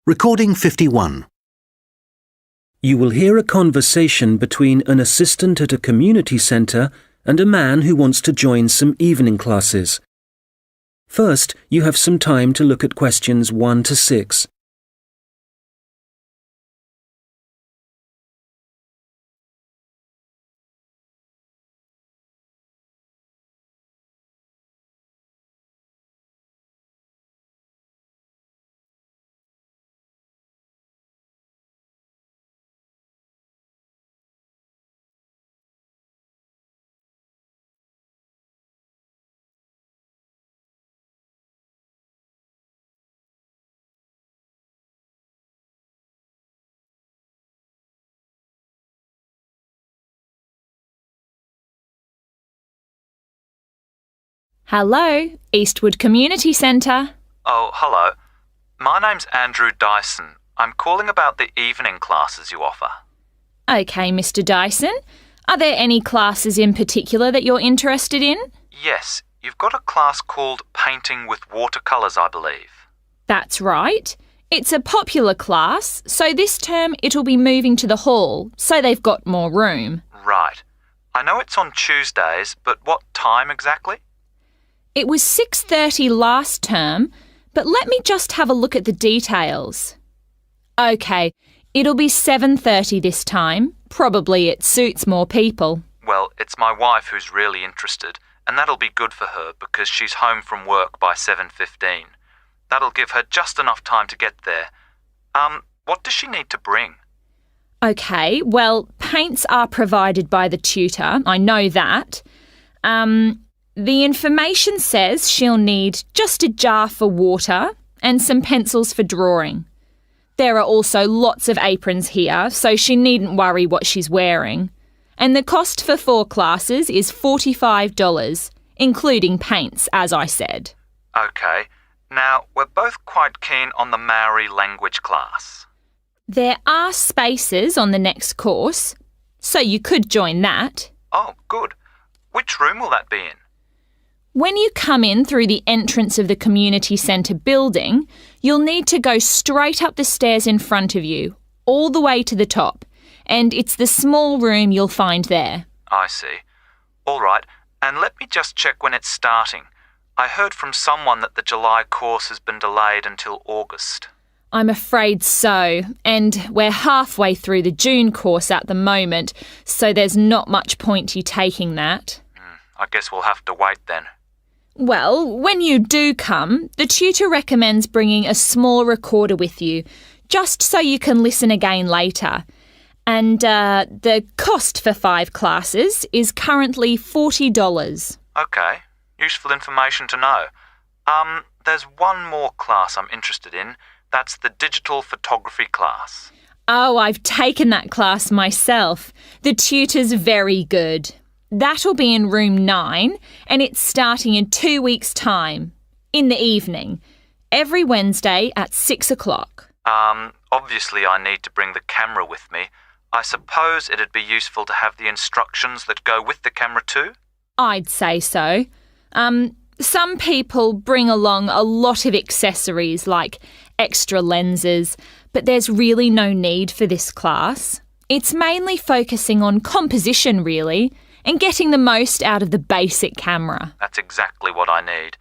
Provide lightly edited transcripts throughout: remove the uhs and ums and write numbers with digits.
Recording 51. You will hear a conversation between an assistant at a community centre and a man who wants to join some evening classes. First, you have some time to look at questions 1 to 6. Hello, Eastwood Community Centre. Oh, hello. My name's Andrew Dyson. I'm calling about the evening classes you offer. OK, Mr Dyson. Are there any classes in particular that you're interested in? Yes, you've got a class called Painting with Watercolours, I believe. That's right. It's a popular class, so this term it'll be moving to the hall, so they've got more room. Right. I know it's on Tuesdays, but what time exactly? It was 6:30 last term, but let me just have a look at the details. OK, it'll be 7:30 this time. Probably it suits more people. Well, it's my wife who's really interested, and that'll be good for her because she's home from work by 7:15. That'll give her just enough time to get there. What does she need to bring? OK, well, paints are provided by the tutor, I know that. The information says she'll need just a jar for water and some pencils for drawing. There are also lots of aprons here, so she needn't worry what she's wearing. And the cost for 4 classes is $45, including paints, as I said. OK. Now, we're both quite keen on the Maori language class. There are spaces on the next course, so you could join that. Oh, good. Which room will that be in? When you come in through the entrance of the community centre building, you'll need to go straight up the stairs in front of you, all the way to the top, and it's the small room you'll find there. I see. All right, and let me just check when it's starting. I heard from someone that the July course has been delayed until August. I'm afraid so, and we're halfway through the June course at the moment, so there's not much point you taking that. I guess we'll have to wait then. Well, when you do come, the tutor recommends bringing a small recorder with you, just so you can listen again later. And the cost for 5 classes is currently $40. OK, useful information to know. There's one more class I'm interested in. That's the digital photography class. Oh, I've taken that class myself. The tutor's very good. That'll be in room 9, and it's starting in 2 weeks' time, in the evening, every Wednesday at 6 o'clock. Obviously I need to bring the camera with me. I suppose it'd be useful to have the instructions that go with the camera too? I'd say so. Some people bring along a lot of accessories like extra lenses, but there's really no need for this class. It's mainly focusing on composition, really, and getting the most out of the basic camera. That's exactly what I need.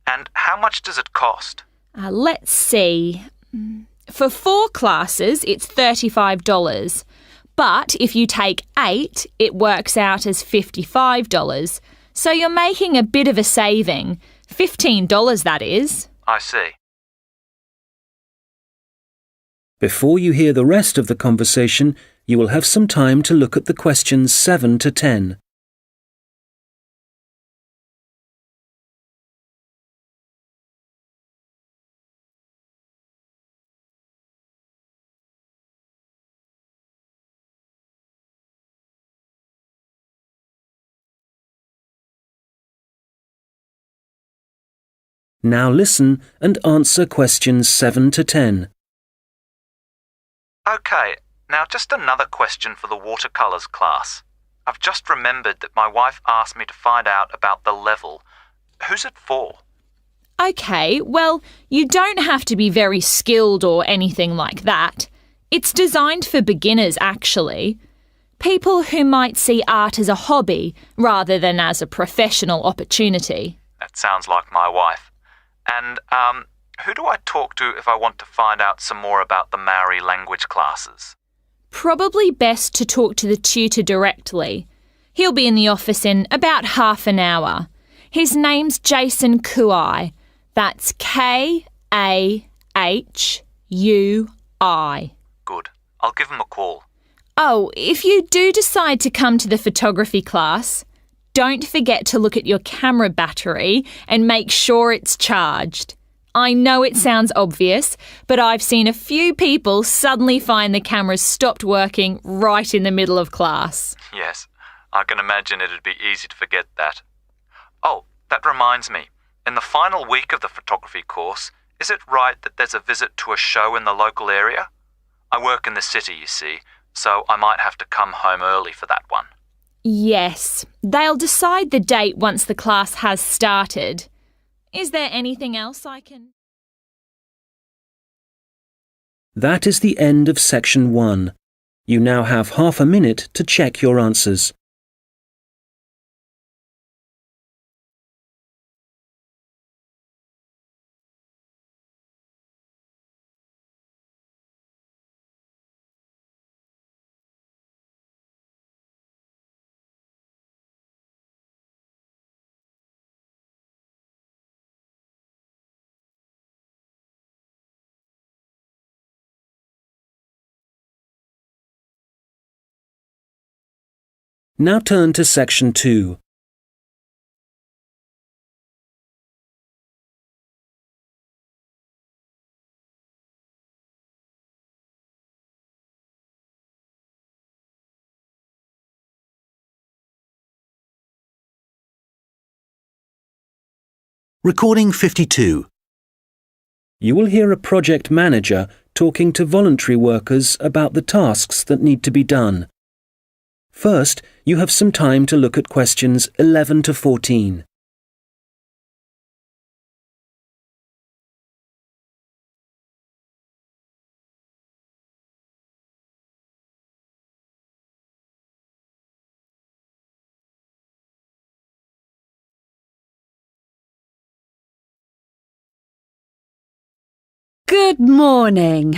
And how much does it cost? Let's see. For 4 classes, it's $35. But if you take 8, it works out as $55. So you're making a bit of a saving. $15, that is. I see. Before you hear the rest of the conversation, you will have some time to look at the questions 7 to 10. Now listen and answer questions 7 to 10. OK, now just another question for the watercolours class. I've just remembered that my wife asked me to find out about the level. Who's it for? OK, well, you don't have to be very skilled or anything like that. It's designed for beginners, actually. People who might see art as a hobby rather than as a professional opportunity. That sounds like my wife. And, who do I talk to if I want to find out some more about the Maori language classes? Probably best to talk to the tutor directly. He'll be in the office in about half an hour. His name's Jason Kui. That's Kahhui. Good. I'll give him a call. Oh, if you do decide to come to the photography class, don't forget to look at your camera battery and make sure it's charged. I know it sounds obvious, but I've seen a few people suddenly find the cameras stopped working right in the middle of class. Yes, I can imagine it'd be easy to forget that. Oh, that reminds me. In the final week of the photography course, is it right that there's a visit to a show in the local area? I work in the city, you see, so I might have to come home early for that one. Yes, they'll decide the date once the class has started. Is there anything else I can... That is the end of section 1. You now have half a minute to check your answers. Now turn to section 2. Recording 52. You will hear a project manager talking to voluntary workers about the tasks that need to be done. First, you have some time to look at questions 11 to 14. Good morning.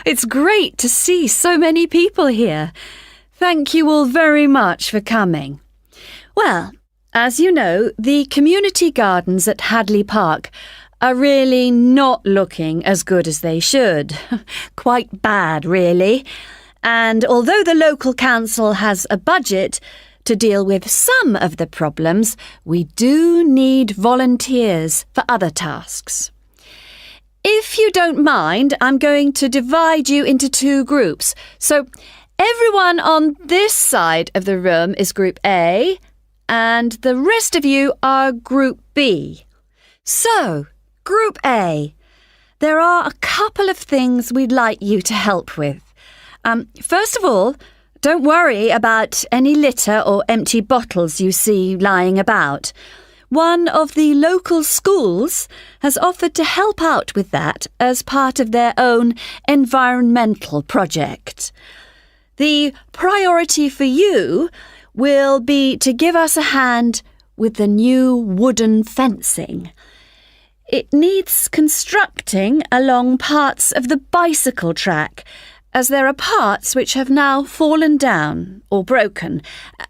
It's great to see so many people here. Thank you all very much for coming. Well, as you know, the community gardens at Hadley Park are really not looking as good as they should. Quite bad, really. And although the local council has a budget to deal with some of the problems, we do need volunteers for other tasks. If you don't mind, I'm going to divide you into 2 groups. So everyone on this side of the room is Group A, and the rest of you are Group B. So, Group A, there are a couple of things we'd like you to help with. First of all, don't worry about any litter or empty bottles you see lying about. One of the local schools has offered to help out with that as part of their own environmental project. The priority for you will be to give us a hand with the new wooden fencing. It needs constructing along parts of the bicycle track, as there are parts which have now fallen down or broken,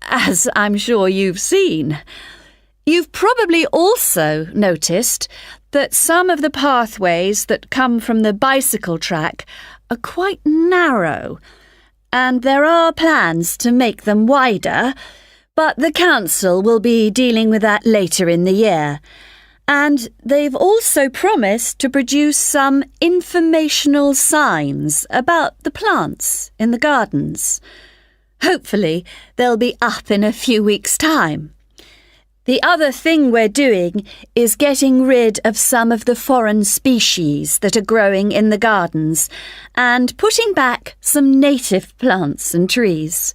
as I'm sure you've seen. You've probably also noticed that some of the pathways that come from the bicycle track are quite narrow, and there are plans to make them wider, but the council will be dealing with that later in the year. And they've also promised to produce some informational signs about the plants in the gardens. Hopefully, they'll be up in a few weeks' time. The other thing we're doing is getting rid of some of the foreign species that are growing in the gardens and putting back some native plants and trees.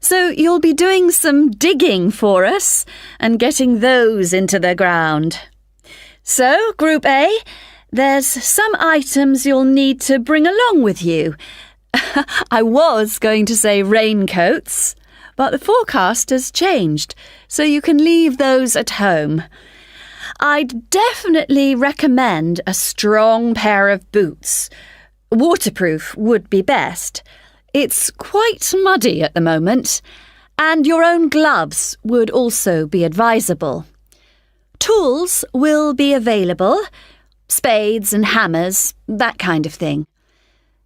So you'll be doing some digging for us and getting those into the ground. So, Group A, there's some items you'll need to bring along with you. I was going to say raincoats, but the forecast has changed, so you can leave those at home. I'd definitely recommend a strong pair of boots. Waterproof would be best. It's quite muddy at the moment, and your own gloves would also be advisable. Tools will be available, spades and hammers, that kind of thing.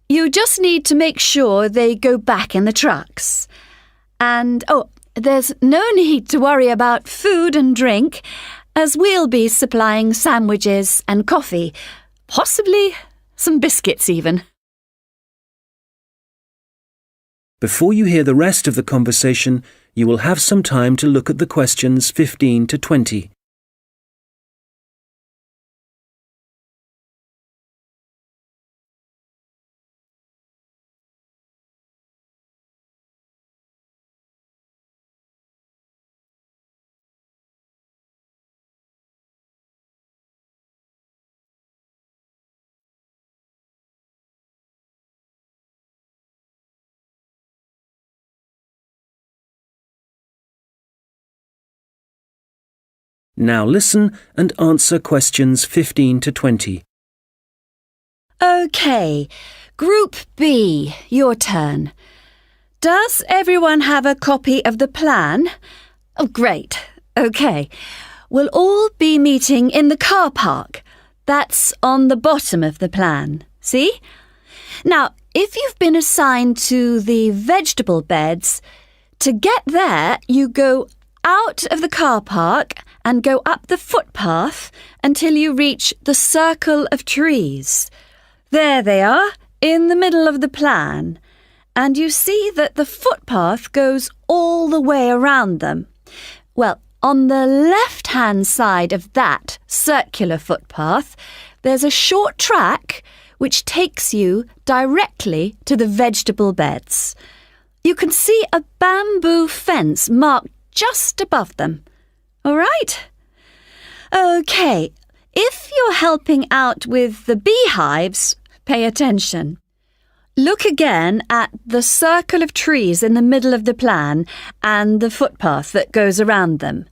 You just need to make sure they go back in the trucks. And, there's no need to worry about food and drink, as we'll be supplying sandwiches and coffee, possibly some biscuits even. Before you hear the rest of the conversation, you will have some time to look at the questions 15 to 20. Now listen and answer questions 15 to 20. OK, Group B, your turn. Does everyone have a copy of the plan? Oh, great. OK. We'll all be meeting in the car park. That's on the bottom of the plan. See? Now, if you've been assigned to the vegetable beds, to get there, you go out of the car park and go up the footpath until you reach the circle of trees. There they are, in the middle of the plan. And you see that the footpath goes all the way around them. Well, on the left-hand side of that circular footpath, there's a short track which takes you directly to the vegetable beds. You can see a bamboo fence marked just above them. All right? OK, if you're helping out with the beehives, pay attention. Look again at the circle of trees in the middle of the plan and the footpath that goes around them.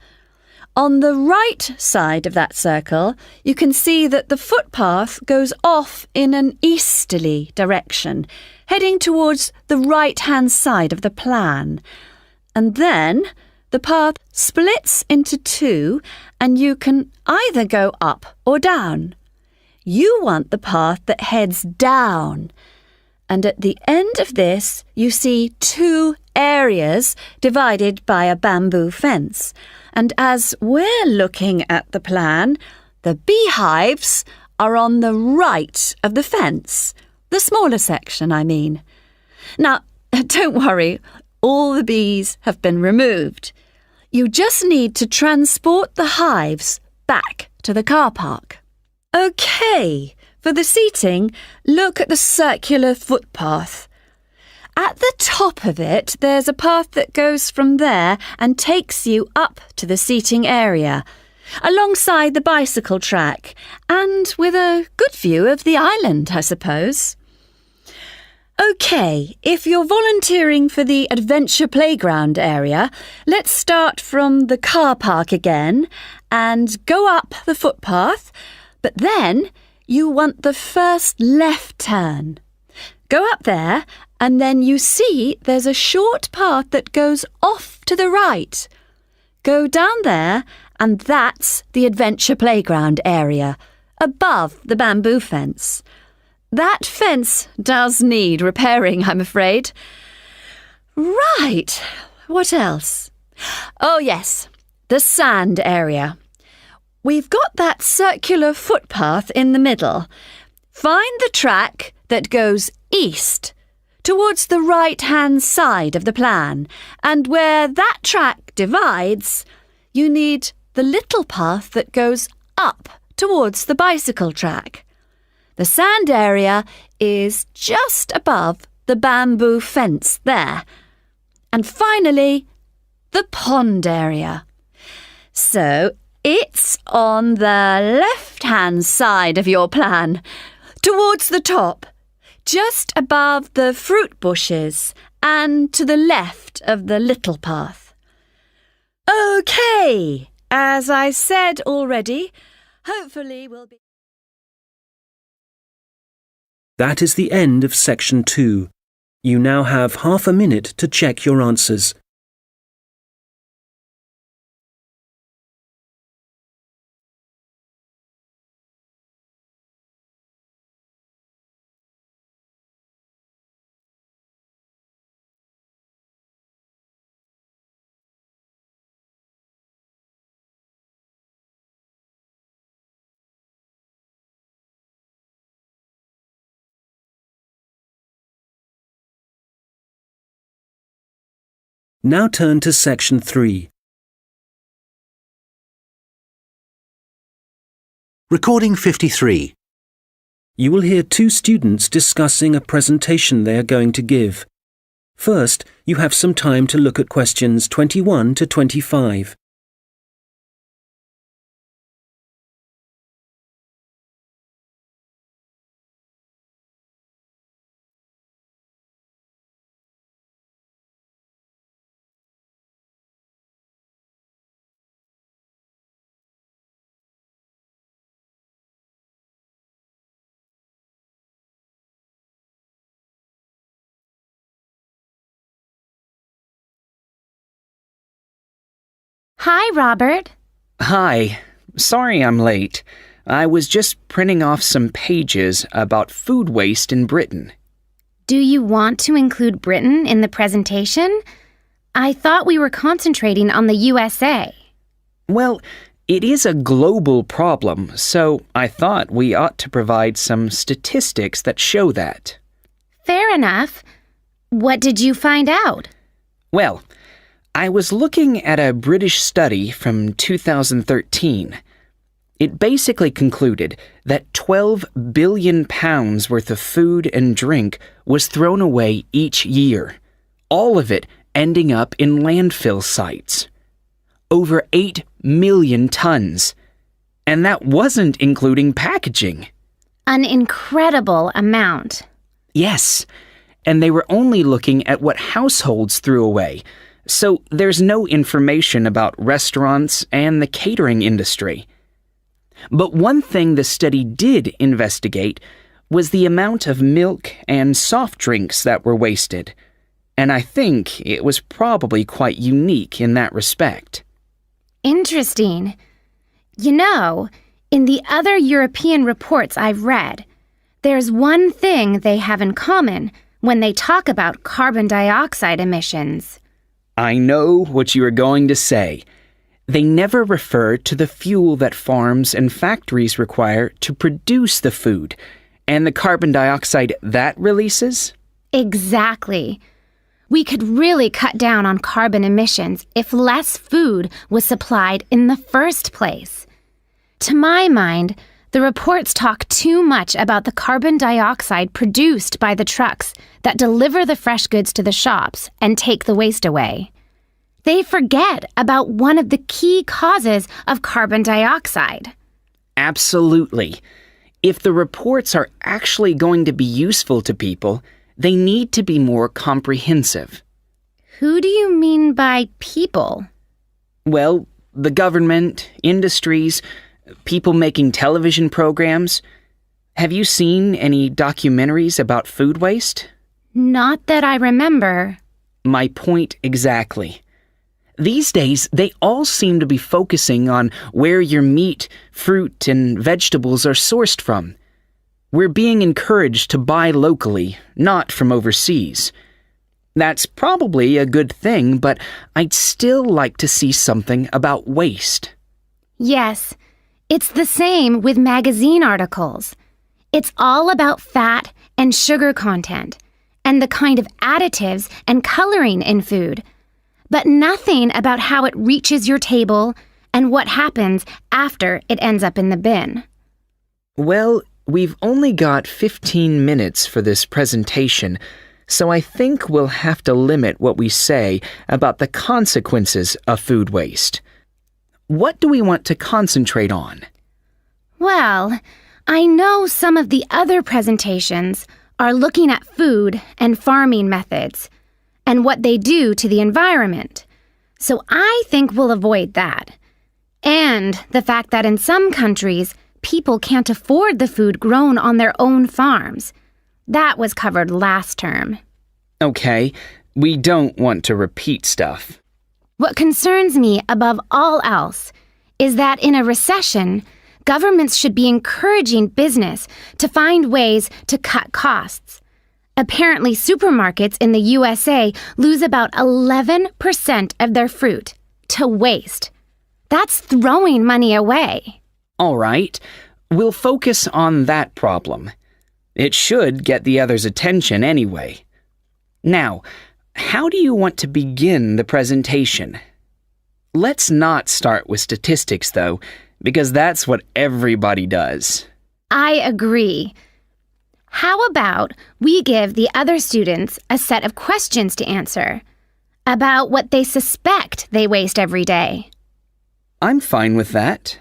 On the right side of that circle, you can see that the footpath goes off in an easterly direction, heading towards the right-hand side of the plan. And then the path splits into two, and you can either go up or down. You want the path that heads down. And at the end of this, you see two areas divided by a bamboo fence. And as we're looking at the plan, the beehives are on the right of the fence. The smaller section, I mean. Now, don't worry, all the bees have been removed. You just need to transport the hives back to the car park. OK, for the seating, look at the circular footpath. At the top of it, there's a path that goes from there and takes you up to the seating area, alongside the bicycle track, and with a good view of the island, I suppose. OK, if you're volunteering for the adventure playground area, let's start from the car park again and go up the footpath, but then you want the first left turn. Go up there and then you see there's a short path that goes off to the right. Go down there and that's the adventure playground area, above the bamboo fence. That fence does need repairing, I'm afraid. Right, what else? Oh yes, the sand area. We've got that circular footpath in the middle. Find the track that goes east, towards the right-hand side of the plan, and where that track divides, you need the little path that goes up towards the bicycle track. The sand area is just above the bamboo fence there. And finally, the pond area. So, It's on the left-hand side of your plan, towards the top, just above the fruit bushes and to the left of the little path. OK, as I said already, hopefully we'll be... That is the end of section 2. You now have half a minute to check your answers. Now turn to section 3. Recording 53. You will hear 2 students discussing a presentation they are going to give. First, you have some time to look at questions 21 to 25. Hi, Robert. Hi. Sorry I'm late. I was just printing off some pages about food waste in Britain. Do you want to include Britain in the presentation? I thought we were concentrating on the USA. Well, it is a global problem, so I thought we ought to provide some statistics that show that. Fair enough. What did you find out? Well, I was looking at a British study from 2013. It basically concluded that 12 billion pounds worth of food and drink was thrown away each year, all of it ending up in landfill sites. Over 8 million tons. And that wasn't including packaging. An incredible amount. Yes, and they were only looking at what households threw away. So there's no information about restaurants and the catering industry. But one thing the study did investigate was the amount of milk and soft drinks that were wasted. And I think it was probably quite unique in that respect. Interesting. You know, in the other European reports I've read, there's one thing they have in common when they talk about carbon dioxide emissions. I know what you are going to say. They never refer to the fuel that farms and factories require to produce the food, and the carbon dioxide that releases? Exactly. We could really cut down on carbon emissions if less food was supplied in the first place. To my mind, the reports talk too much about the carbon dioxide produced by the trucks that deliver the fresh goods to the shops and take the waste away. They forget about one of the key causes of carbon dioxide. Absolutely. If the reports are actually going to be useful to people, they need to be more comprehensive. Who do you mean by people? Well, the government, industries, people making television programs. Have you seen any documentaries about food waste? Not that I remember. My point exactly. These days, they all seem to be focusing on where your meat, fruit, and vegetables are sourced from. We're being encouraged to buy locally, not from overseas. That's probably a good thing, but I'd still like to see something about waste. Yes, it's the same with magazine articles. It's all about fat and sugar content, and the kind of additives and coloring in food, but nothing about how it reaches your table and what happens after it ends up in the bin. Well, we've only got 15 minutes for this presentation, so I think we'll have to limit what we say about the consequences of food waste. What do we want to concentrate on? Well, I know some of the other presentations are looking at food and farming methods and what they do to the environment. So I think we'll avoid that. And the fact that in some countries, people can't afford the food grown on their own farms. That was covered last term. Okay, we don't want to repeat stuff. What concerns me above all else is that in a recession, governments should be encouraging business to find ways to cut costs. Apparently, supermarkets in the USA lose about 11% of their fruit to waste. That's throwing money away. All right, we'll focus on that problem. It should get the others' attention anyway. Now, how do you want to begin the presentation? Let's not start with statistics, though, because that's what everybody does. I agree. How about we give the other students a set of questions to answer about what they suspect they waste every day? I'm fine with that.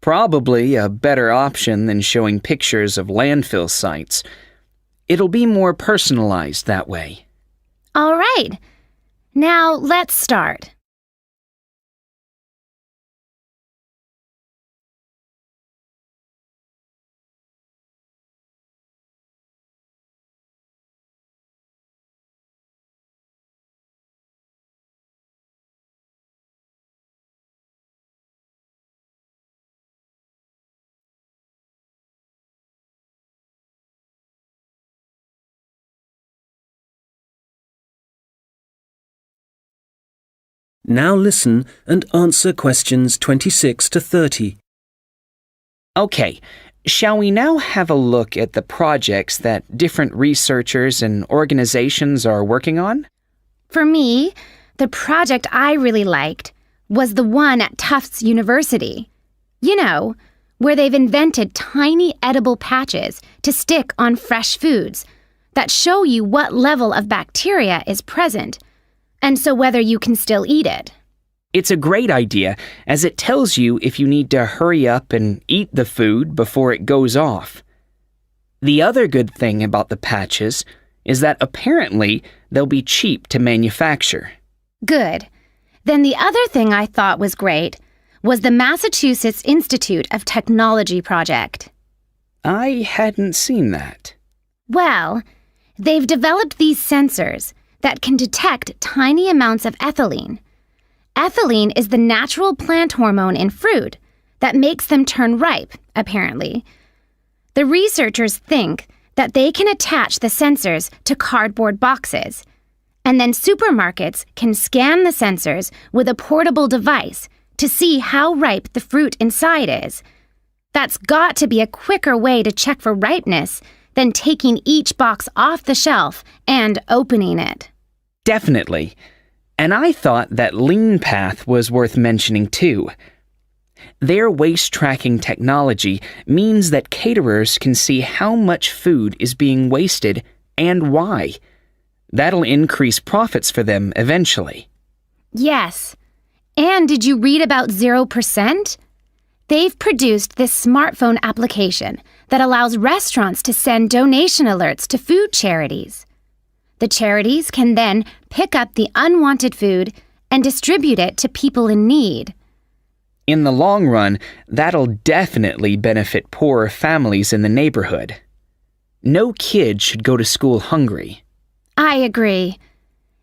Probably a better option than showing pictures of landfill sites. It'll be more personalized that way. All right. Now let's start. Now listen and answer questions 26 to 30. Okay, shall we now have a look at the projects that different researchers and organizations are working on? For me, the project I really liked was the one at Tufts University. You know, where they've invented tiny edible patches to stick on fresh foods that show you what level of bacteria is present, and so whether you can still eat it. It's a great idea, as it tells you if you need to hurry up and eat the food before it goes off. The other good thing about the patches is that apparently they'll be cheap to manufacture. Good. Then the other thing I thought was great was the Massachusetts Institute of Technology project. I hadn't seen that. Well, they've developed these sensors that can detect tiny amounts of ethylene. Ethylene is the natural plant hormone in fruit that makes them turn ripe, apparently. The researchers think that they can attach the sensors to cardboard boxes, and then supermarkets can scan the sensors with a portable device to see how ripe the fruit inside is. That's got to be a quicker way to check for ripeness than taking each box off the shelf and opening it. Definitely. And I thought that Lean Path was worth mentioning too. Their waste tracking technology means that caterers can see how much food is being wasted and why. That'll increase profits for them eventually. Yes. And did you read about 0%? They've produced this smartphone application that allows restaurants to send donation alerts to food charities. The charities can then pick up the unwanted food and distribute it to people in need. In the long run, that'll definitely benefit poorer families in the neighborhood. No kid should go to school hungry. I agree.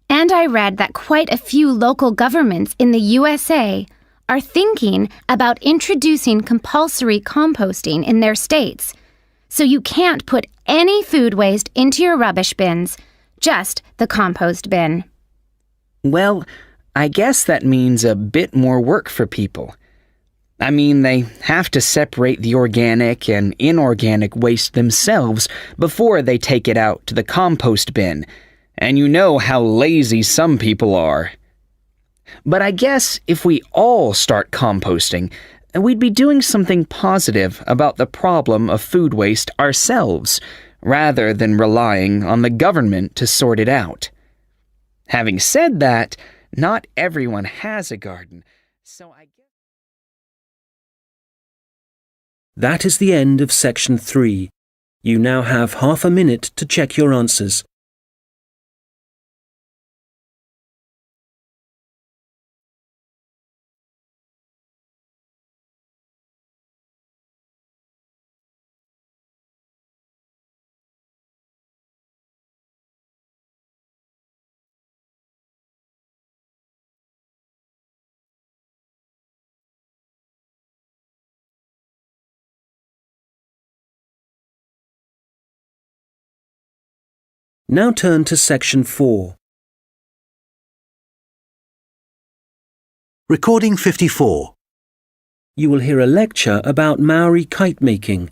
And I read that quite a few local governments in the USA are thinking about introducing compulsory composting in their states. So you can't put any food waste into your rubbish bins, just the compost bin. Well, I guess that means a bit more work for people. I mean, they have to separate the organic and inorganic waste themselves before they take it out to the compost bin, and you know how lazy some people are. But I guess if we all start composting, we'd be doing something positive about the problem of food waste ourselves, rather than relying on the government to sort it out. Having said that, not everyone has a garden, so I That is the end of section 3. You now have half a minute to check your answers. Now turn to section 4. Recording 54. You will hear a lecture about Maori kite making.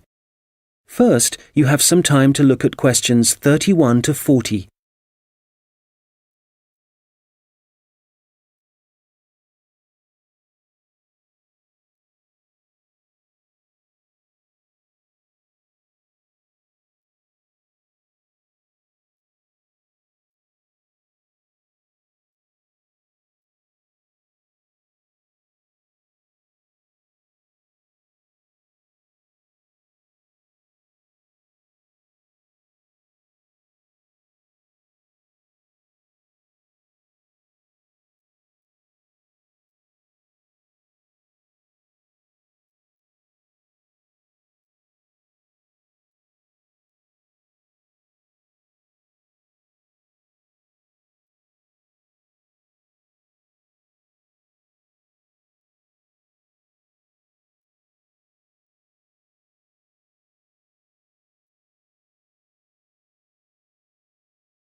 First, you have some time to look at questions 31 to 40.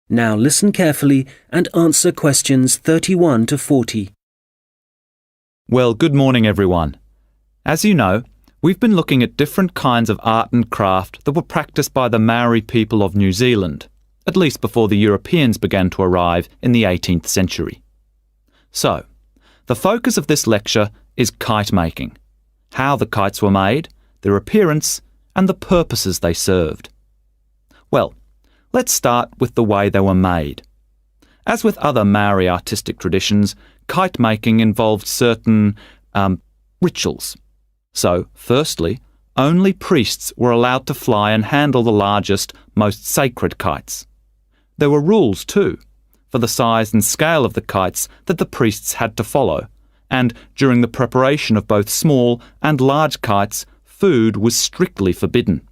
Now listen carefully and answer questions 31 to 40. Well, good morning, everyone. As you know, we've been looking at different kinds of art and craft that were practiced by the Maori people of New Zealand, at least before the Europeans began to arrive in the 18th century. So, the focus of this lecture is kite making, how the kites were made, their appearance, and the purposes they served. Well, let's start with the way they were made. As with other Maori artistic traditions, kite making involved certain rituals. So, firstly, only priests were allowed to fly and handle the largest, most sacred kites. There were rules too, for the size and scale of the kites that the priests had to follow, and during the preparation of both small and large kites, food was strictly forbidden.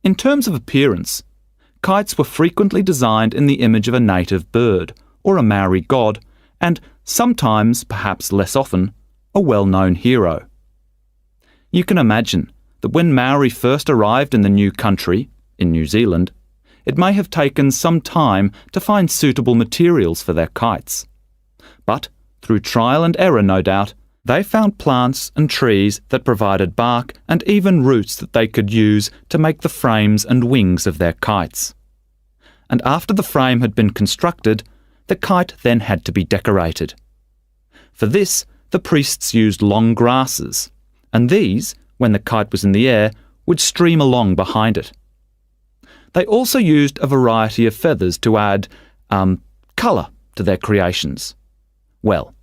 In terms of appearance, kites were frequently designed in the image of a native bird, or a Maori god, and sometimes, perhaps less often, a well-known hero. You can imagine that when Maori first arrived in the new country, in New Zealand, it may have taken some time to find suitable materials for their kites. But, through trial and error no doubt, they found plants and trees that provided bark and even roots that they could use to make the frames and wings of their kites. And after the frame had been constructed, the kite then had to be decorated. For this, the priests used long grasses, and these, when the kite was in the air, would stream along behind it. They also used a variety of feathers to add colour to their creations. Well,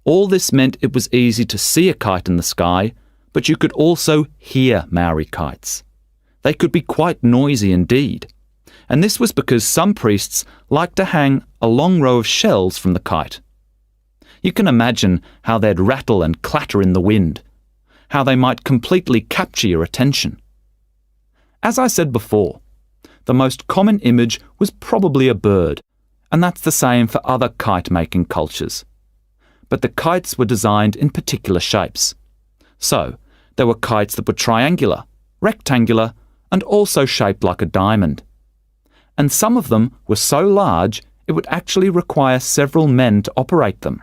all this meant it was easy to see a kite in the sky, but you could also hear Maori kites. They could be quite noisy indeed, and this was because some priests liked to hang a long row of shells from the kite. You can imagine how they'd rattle and clatter in the wind, how they might completely capture your attention. As I said before, the most common image was probably a bird, and that's the same for other kite-making cultures. But the kites were designed in particular shapes. So, there were kites that were triangular, rectangular, and also shaped like a diamond. And some of them were so large it would actually require several men to operate them.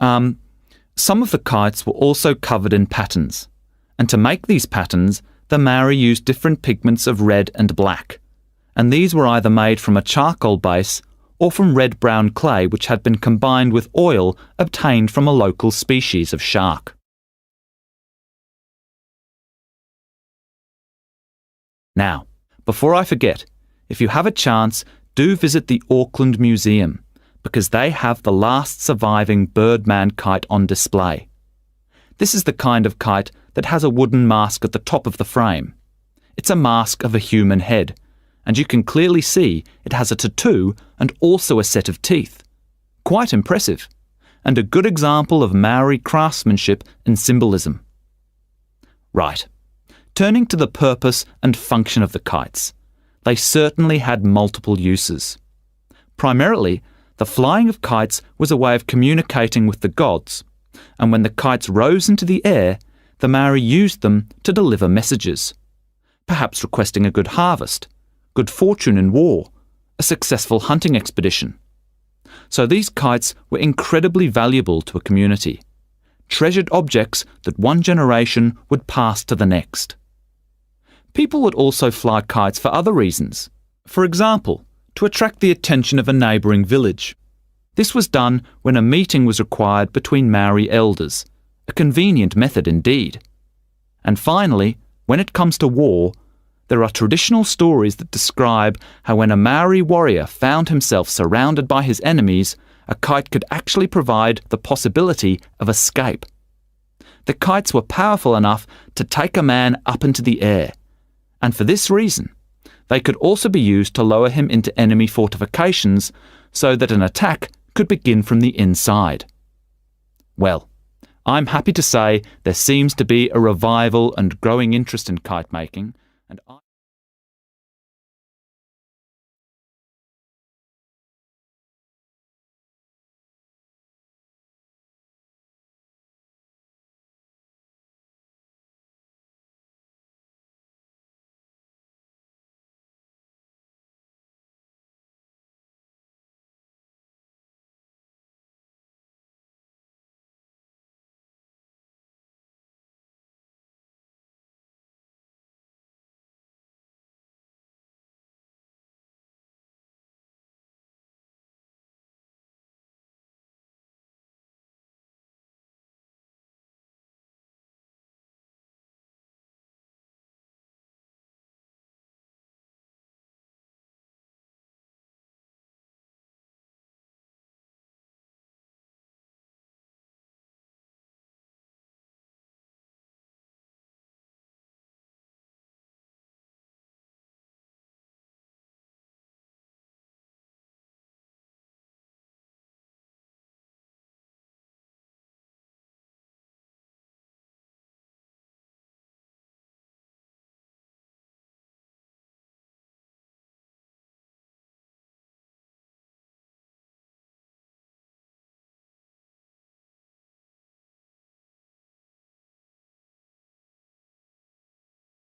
Some of the kites were also covered in patterns, and to make these patterns, the Maori used different pigments of red and black, and these were either made from a charcoal base or from red-brown clay which had been combined with oil obtained from a local species of shark. Now, before I forget, if you have a chance, do visit the Auckland Museum, because they have the last surviving Birdman kite on display. This is the kind of kite that has a wooden mask at the top of the frame. It's a mask of a human head, and you can clearly see it has a tattoo and also a set of teeth. Quite impressive, and a good example of Maori craftsmanship and symbolism. Right, turning to the purpose and function of the kites. They certainly had multiple uses. Primarily, the flying of kites was a way of communicating with the gods, and when the kites rose into the air, the Maori used them to deliver messages, perhaps requesting a good harvest, good fortune in war, a successful hunting expedition. So these kites were incredibly valuable to a community, treasured objects that one generation would pass to the next. People would also fly kites for other reasons. For example, to attract the attention of a neighbouring village. This was done when a meeting was required between Maori elders, a convenient method indeed. And finally, when it comes to war, there are traditional stories that describe how when a Maori warrior found himself surrounded by his enemies, a kite could actually provide the possibility of escape. The kites were powerful enough to take a man up into the air, and for this reason, they could also be used to lower him into enemy fortifications so that an attack could begin from the inside. Well, I'm happy to say there seems to be a revival and growing interest in kite making, and